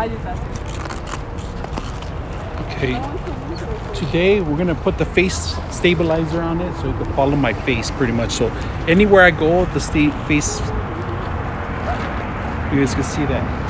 Okay, today we're gonna put the face stabilizer on it so it can follow my face pretty much. So anywhere I go, the face, you guys can see that.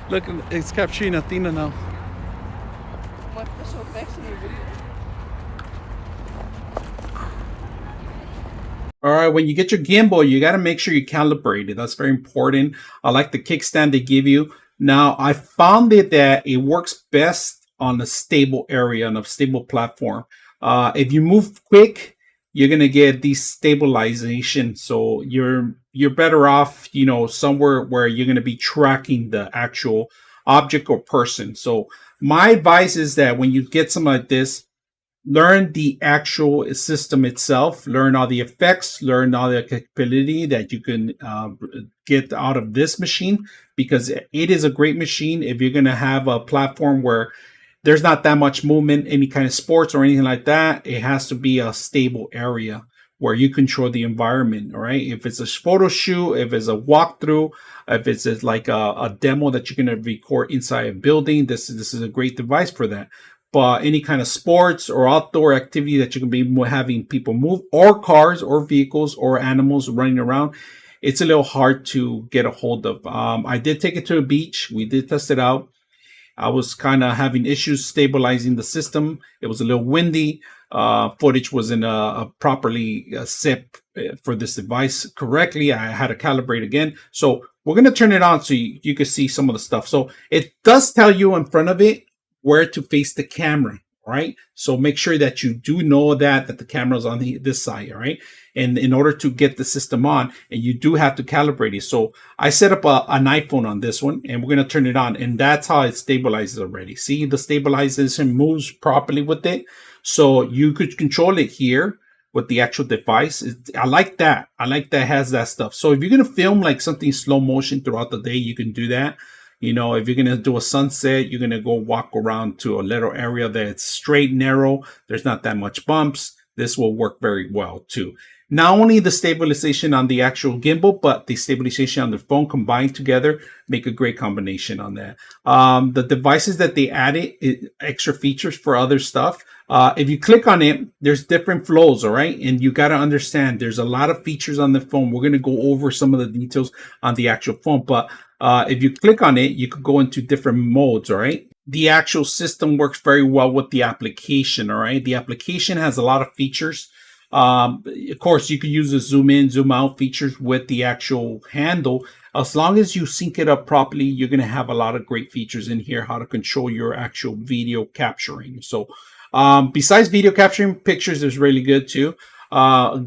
Look, it's capturing Athena now. All right, when you get your gimbal, you got to make sure you calibrate it. That's very important. I like the kickstand they give you. Now, I found it that it works best on a stable area, on a stable platform. If you move quick, you're gonna get destabilization. So you're better off, you know, somewhere where you're gonna be tracking the actual object or person. So my advice is that when you get something like this, learn the actual system itself, learn all the effects, learn all the capability that you can get out of this machine, because it is a great machine. If you're going to have a platform where there's not that much movement, any kind of sports or anything like that, it has to be a stable area where you control the environment. All right. If it's a photo shoot, if it's a walkthrough, if it's like a demo that you're going to record inside a building, this is a great device for that. But any kind of sports or outdoor activity that you can be having people move, or cars or vehicles or animals running around, it's a little hard to get a hold of. I did take it to a beach. We did test it out. I was kind of having issues stabilizing the system. It was a little windy. Footage wasn't properly set for this device correctly. I had to calibrate again. So we're going to turn it on so you can see some of the stuff. So it does tell you in front of it where to face the camera, right? So make sure that you do know that the camera is on this side, all right? And in order to get the system on, and you do have to calibrate it. So I set up an iPhone on this one, and we're going to turn it on, and that's how it stabilizes already. See, the stabilization moves properly with it. So you could control it here with the actual device. I like that. I like that it has that stuff. So if you're going to film like something slow motion throughout the day, you can do that. You know, if you're going to do a sunset, you're going to go walk around to a little area that's straight, narrow. There's not that much bumps. This will work very well too. Not only the stabilization on the actual gimbal, but the stabilization on the phone combined together make a great combination on that. The devices that they added, extra features for other stuff. If you click on it, there's different flows, all right? And you got to understand there's a lot of features on the phone. We're going to go over some of the details on the actual phone, but if you click on it, you could go into different modes, all right? The actual system works very well with the application, all right? The application has a lot of features. Of course, you could use the zoom in, zoom out features with the actual handle. As long as you sync it up properly, you're going to have a lot of great features in here, how to control your actual video capturing. So besides video capturing, pictures is really good too.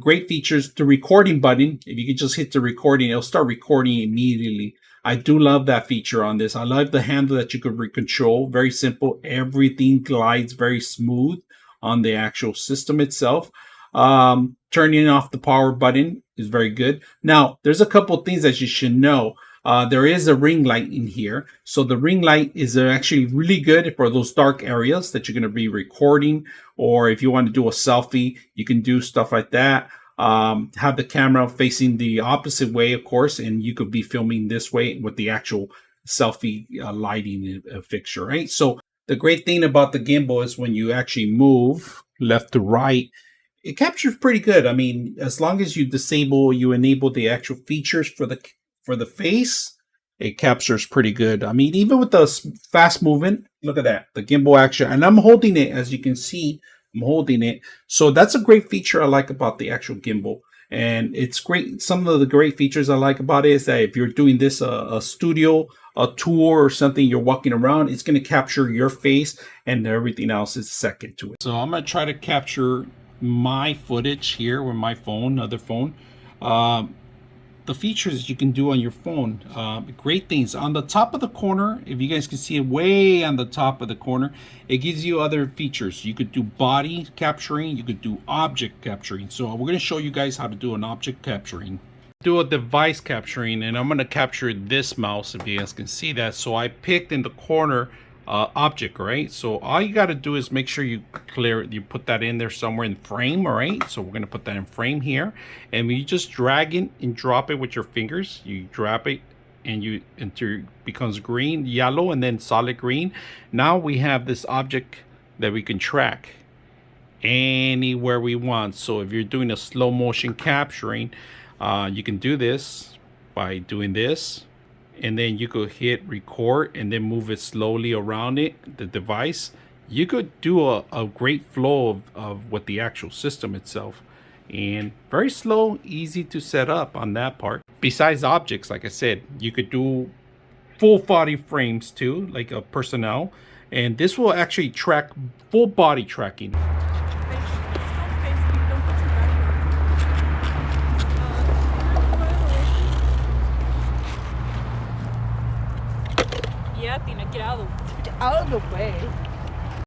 Great features. The recording button, if you can just hit the recording, it'll start recording immediately. I do love that feature on this. I love the handle that you could control. Very simple. Everything glides very smooth on the actual system itself. Turning off the power button is very good. Now, there's a couple things that you should know. There is a ring light in here. So the ring light is actually really good for those dark areas that you're going to be recording, or if you want to do a selfie, you can do stuff like that. Have the camera facing the opposite way, of course, and you could be filming this way with the actual selfie lighting fixture, right? So the great thing about the gimbal is when you actually move left to right, it captures pretty good. I mean, as long as you enable the actual features for the face, it captures pretty good. I mean, even with the fast movement, look at that, the gimbal action, and I'm holding it, as you can see. I'm holding it. So that's a great feature I like about the actual gimbal. And it's great. Some of the great features I like about it is that if you're doing this, a studio, a tour or something, you're walking around, it's going to capture your face, and everything else is second to it. So I'm going to try to capture my footage here with my phone, other phone. The features you can do on your phone, great things. On the top of the corner, if you guys can see it way on the top of the corner, it gives you other features. You could do body capturing, you could do object capturing. So we're going to show you guys how to do an object capturing. do a device capturing, and I'm going to capture this mouse if you guys can see that. So I picked in the corner object, right? So all you got to do is make sure you clear it. You put that in there somewhere in frame, all right? So we're going to put that in frame here, and you just drag it and drop it with your fingers. You drop it and you until it becomes green, yellow, and then solid green. Now we have this object that we can track anywhere we want. So if you're doing a slow motion capturing, you can do this by doing this, and then you could hit record and then move it slowly around the device. You could do a great flow of what the actual system itself, and very slow, easy to set up on that part. Besides objects, like I said, you could do full body frames too, like a personnel, and this will actually track full body tracking. Yeah, tiene que get out of the way.